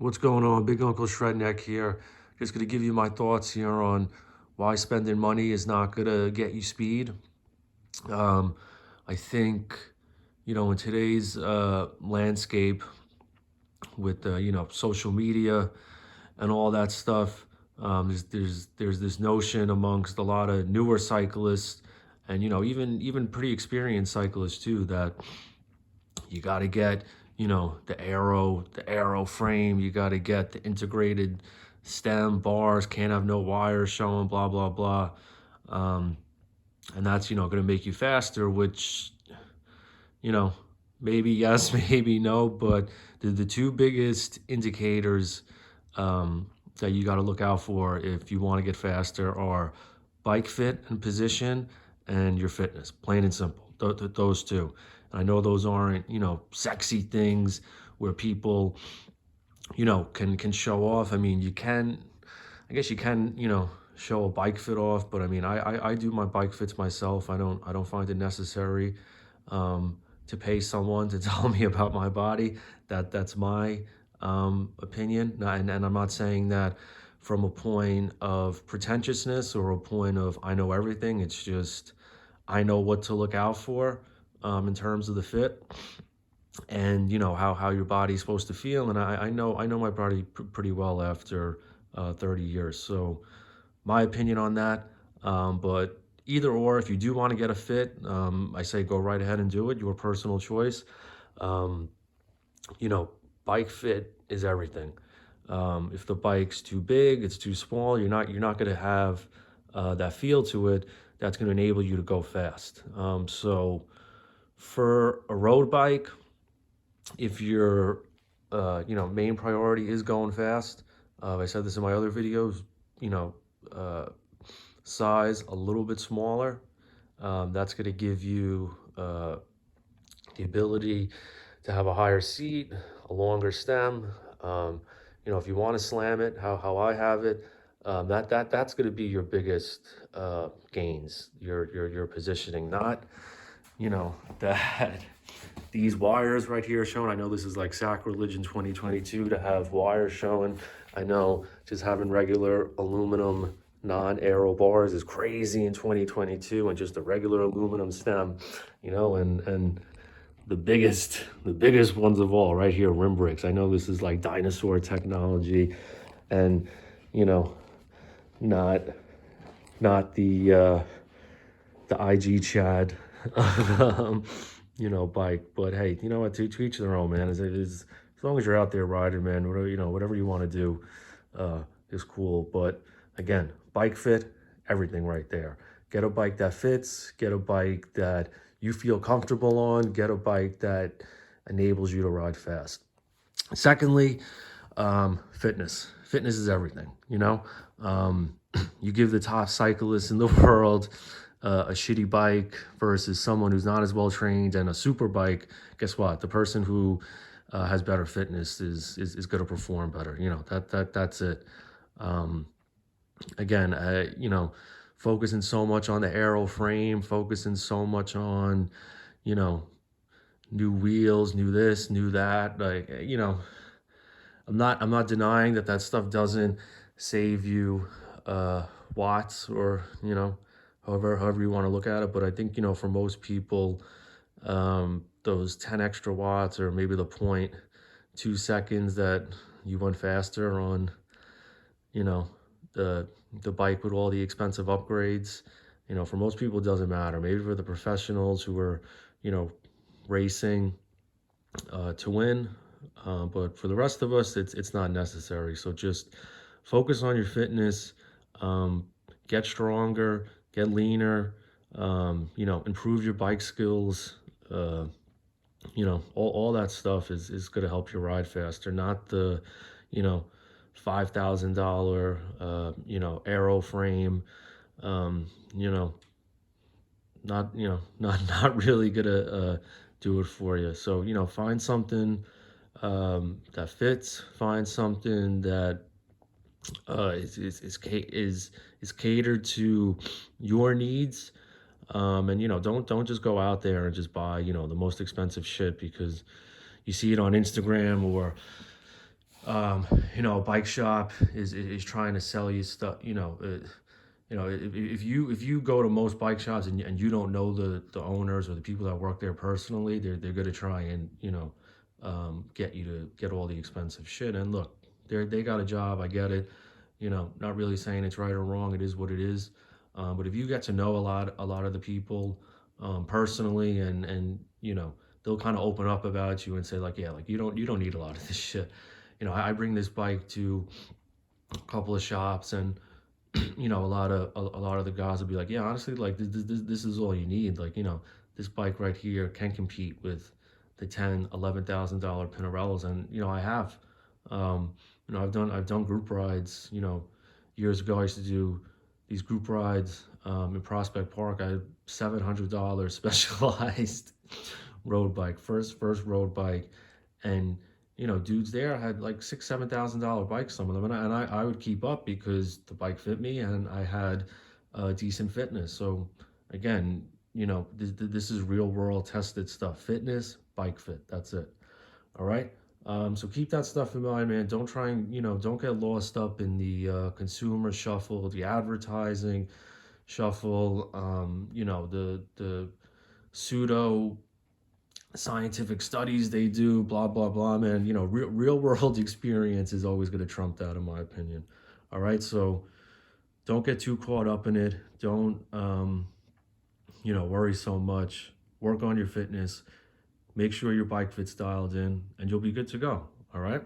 What's going on? Big Uncle Shredneck here. Just going to give you my thoughts here on why spending money is not going to get you speed. Um, I think, in today's landscape with, social media and all that stuff, there's this notion amongst a lot of newer cyclists and, even pretty experienced cyclists too, that you got to get, the aero frame. You got to get the integrated stem bars. Can't have no wires showing. Blah blah blah. Um, and that's going to make you faster. Which you know, maybe yes, maybe no. But the two biggest indicators that you got to look out for if you want to get faster are bike fit and position and your fitness. Plain and simple. Those two. And I know those aren't sexy things where people can show off. I mean, you can. I guess you can show a bike fit off, but I mean, I do my bike fits myself. I don't find it necessary to pay someone to tell me about my body. That's my opinion. And I'm not saying that from a point of pretentiousness or a point of I know everything. It's just I know what to look out for in terms of the fit, and how your body's supposed to feel. And I know my body pretty well after 30 years. So my opinion on that. But either or, if you do want to get a fit, I say go right ahead and do it. Your personal choice. Um, you know, Bike fit is everything. If the bike's too big, it's too small, you're not going to have that feel to it that's going to enable you to go fast. So for a road bike, if your main priority is going fast, I said this in my other videos, you know, uh, size a little bit smaller. That's going to give you the ability to have a higher seat, a longer stem. Um, if you want to slam it, how I have it, that's going to be your biggest gains. Your positioning, not that these wires right here showing. I know this is like sacrilege in 2022 to have wires showing. I know just having regular aluminum non-aero bars is crazy in 2022, and just a regular aluminum stem, and the biggest ones of all right here, rim brakes. I know this is like dinosaur technology, and you know, not not the IG Chad bike. But hey, you know what? To each their own, man. As long as you're out there riding, man, whatever you want to do is cool. But again, bike fit, everything right there. Get a bike that fits, get a bike that you feel comfortable on, get a bike that enables you to ride fast. Secondly, fitness. Fitness is everything, you give the top cyclist in the world a shitty bike versus someone who's not as well trained and a super bike. Guess what? The person who has better fitness is going to perform better. That's it. Um, Again, focusing so much on the aero frame, focusing so much on, you know, new wheels, new this, new that. Like, I'm not denying that stuff doesn't save you watts, or however you want to look at it. But I think for most people, those 10 extra watts, or maybe the 0.2 seconds that you went faster on you know the the bike with all the expensive upgrades, for most people it doesn't matter. Maybe for the professionals who are you know racing to win, but for the rest of us, it's not necessary. So just focus on your fitness, um, get stronger, get leaner, improve your bike skills. All that stuff is going to help you ride faster, not the, you know, $5,000, aero frame, um, you know, not, not really gonna do it for you. So, find something that fits, find something that is catered to your needs. And don't just go out there and just buy the most expensive shit because you see it on Instagram, or um, a bike shop is trying to sell you stuff. If you go to most bike shops and you don't know the owners or the people that work there personally, they're gonna try and get you to get all the expensive shit. And look, they got a job. I get it. Not really saying it's right or wrong. It is what it is. But if you get to know a lot of the people personally, and they'll kind of open up about you and say like, yeah, like you don't need a lot of this shit. I bring this bike to a couple of shops, and a lot of the guys will be like, yeah, honestly, like this is all you need. Like, this bike right here can compete with the $10,000 $11,000 Pinarellos. And I have. I've done group rides. Years ago I used to do these group rides in Prospect Park. I had $700 specialized road bike, first road bike. And dudes there had like $6,000 7,000 bikes, some of them, and I would keep up because the bike fit me and I had decent fitness. So again, this is real world tested stuff. Fitness, bike fit, that's it. All right. So keep that stuff in mind, man. Don't try and don't get lost up in the consumer shuffle, the advertising shuffle, the pseudo scientific studies they do, blah blah blah, man. Real world experience is always going to trump that, in my opinion. All right, so don't get too caught up in it. Don't worry so much. Work on your fitness. Make sure your bike fits dialed in, and you'll be good to go. All right.